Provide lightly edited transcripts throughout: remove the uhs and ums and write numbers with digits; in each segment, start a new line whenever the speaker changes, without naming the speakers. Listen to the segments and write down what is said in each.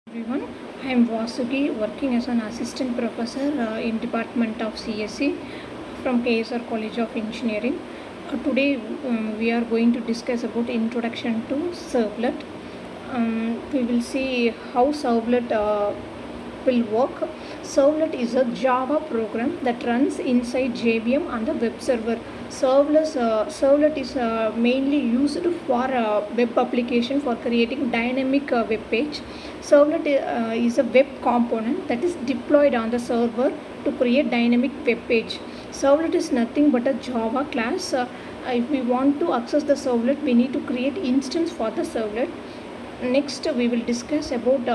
Everyone, I am Vasuki, working as an assistant professor in Department of CSE from KSR College of Engineering. Today we are going to discuss about introduction to Servlet. We will see how Servlet will work. Servlet is a Java program that runs inside JVM on the web server. Servlet is mainly used for web application for creating dynamic web page. Servlet is a web component that is deployed on the server to create dynamic web page. Servlet is nothing but a Java class. If we want to access the servlet, we need to create instance for the servlet. Next, we will discuss about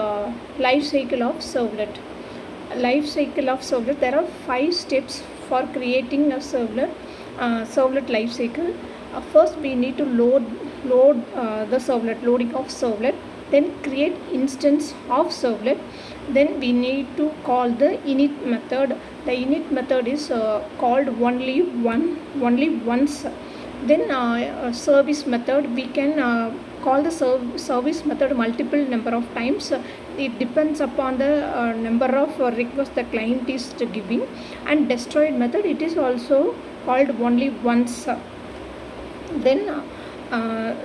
life cycle of servlet. Life cycle of servlet. There are 5 steps for creating a servlet. Servlet life cycle. First, we need to load the servlet. Loading of servlet. Then create instance of servlet. Then we need to call the init method. The init method is called only once. Then service method, we can call the service method multiple number of times. It depends upon the number of requests the client is giving. And destroyed method, it is also called only once. Then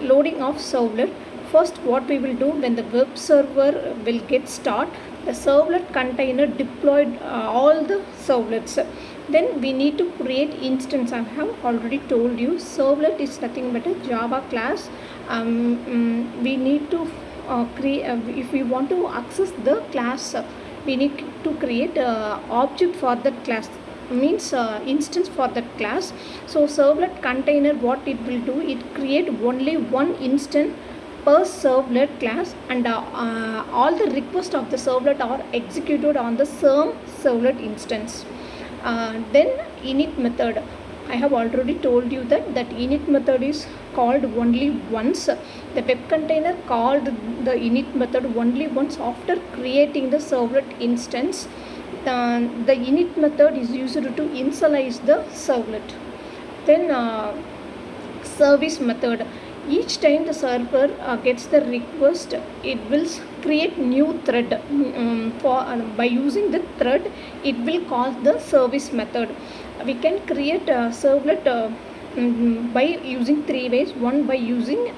loading of servlet. First, what we will do, when the web server will get start, the servlet container deployed all the servlets. Then we need to create instance. I have already told you servlet is nothing but a Java class. We need to create, if we want to access the class, we need to create object for that class, means instance for that class. So servlet container, what it will do, it create only one instance per servlet class, and all the requests of the servlet are executed on the same servlet instance. Then init method, I have already told you that init method is called only once. The web container called the init method only once after creating the servlet instance. The init method is used to initialize the servlet. Then service method, each time the server gets the request, it will create new thread. By using the thread, it will call the service method. We can create a servlet by using 3 ways. One, by using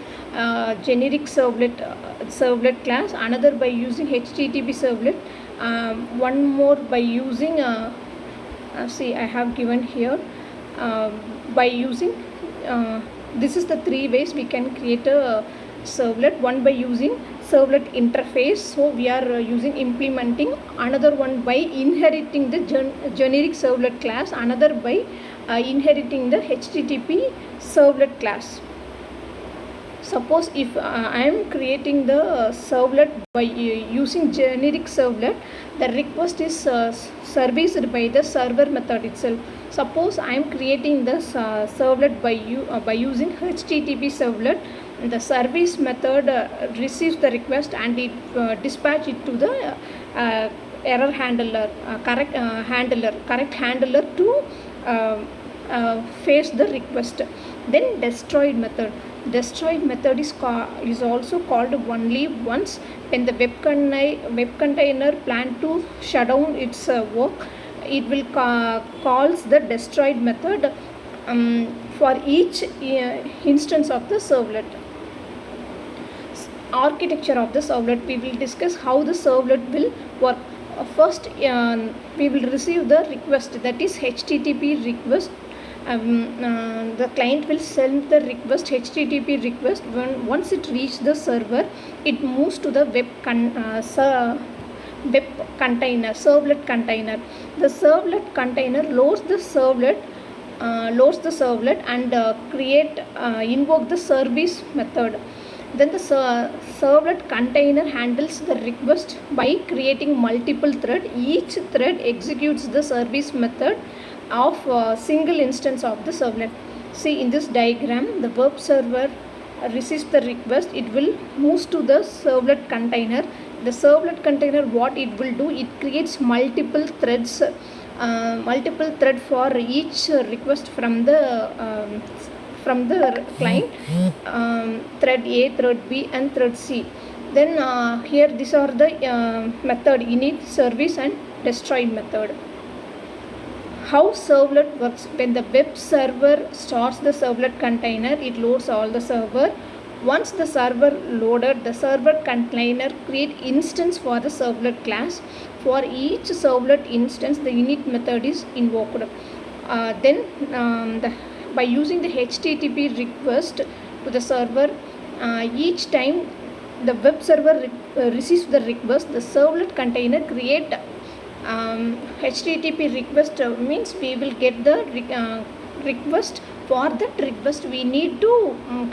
generic servlet class. Another, by using HTTP servlet. One more, by using see, I have given here by using this is the 3 ways we can create a servlet. One, by using servlet interface, so we are implementing. Another one, by inheriting the generic servlet class. Another, by inheriting the HTTP servlet class. Suppose if I am creating the servlet by using generic servlet, the request is serviced by the server method itself. Suppose I am creating the servlet by using HTTP servlet, the service method receives the request and it dispatch it to the error handler, correct handler to face the request. Then destroyed method. Destroyed method is also called only once. When the web container plan to shut down its work, it will calls the destroyed method for each instance of the servlet. Architecture of the servlet, we will discuss how the servlet will work. First, we will receive the request, that is HTTP request. The client will send the request, HTTP request. Once it reaches the server, it moves to the web container, servlet container. The servlet container loads the servlet and invoke the service method. Then the servlet container handles the request by creating multiple thread. Each thread executes the service method of a single instance of the servlet. See, in this diagram, the web server receives the request, it will move to the servlet container. The servlet container, what it will do, it creates multiple threads, for each request from the client, thread A, thread B and thread C. Then here these are the method init, service and destroy method. How servlet works: when the web server starts the servlet container, it loads all the server. Once the server loaded, the servlet container create instance for the servlet class. For each servlet instance, the init method is invoked. By using the HTTP request to the server, each time the web server receives the request, the servlet container create HTTP request means we will get the request. For that request, we need to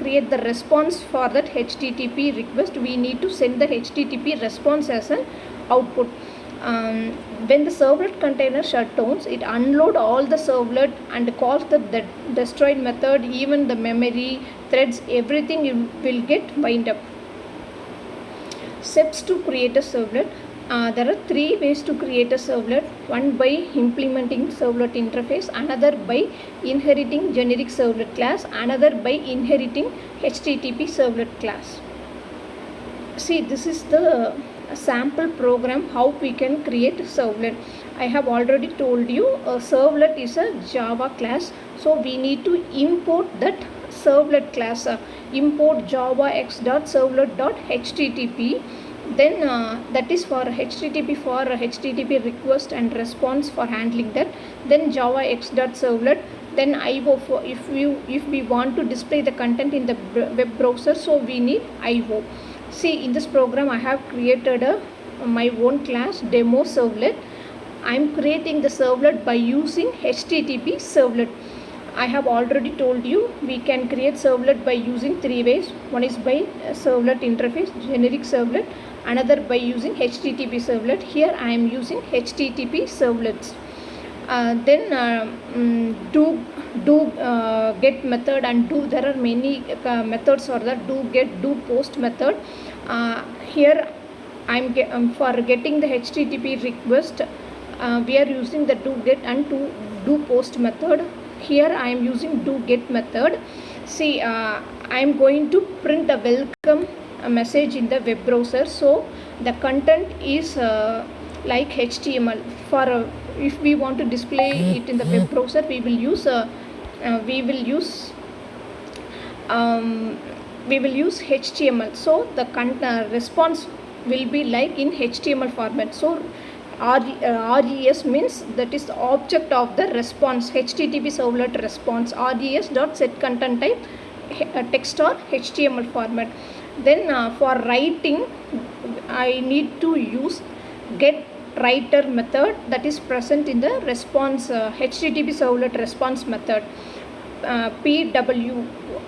create the response for that HTTP request. We need to send the HTTP response as an output. When the servlet container shutdowns, it unload all the servlet and calls the destroy method. Even the memory, threads, everything will get wind up. Steps to create a servlet. There are 3 ways to create a servlet. One by implementing servlet interface, another by inheriting generic servlet class, another by inheriting HTTP servlet class. See, this is the sample program how we can create servlet. I have already told you a servlet is a Java class, so we need to import that servlet class. Import javax.servlet.http. Then that is for HTTP, for HTTP request and response for handling that. Then javax.servlet. Then IO for if we want to display the content in the web browser, so we need IO. See, in this program I have created my own class demo servlet. I am creating the servlet by using HTTP servlet. I have already told you we can create servlet by using 3 ways. One is by servlet interface, generic servlet. Another by using HTTP servlet. Here I am using HTTP servlets. Get method and do. There are many methods for that. Do get, do post method. Here I am for getting the HTTP request. We are using the do get and do post method. Here I am using do get method. See, I am going to print a welcome message in the web browser, so the content is like HTML. For if we want to display it in the web browser, we will use HTML. So the response will be like in HTML format. So res means that is the object of the response, HTTP servlet response. Res dot set content type text or HTML format. Then for writing, I need to use get writer method that is present in the response HTTP servlet response method. PW,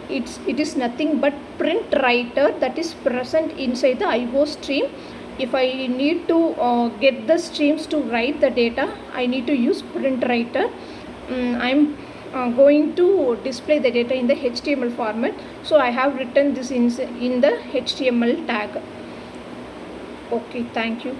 it is nothing but print writer that is present inside the IO stream. If I need to get the streams to write the data, I need to use print writer. I'm going to display the data in the HTML format, so I have written this in the HTML tag. Okay, thank you.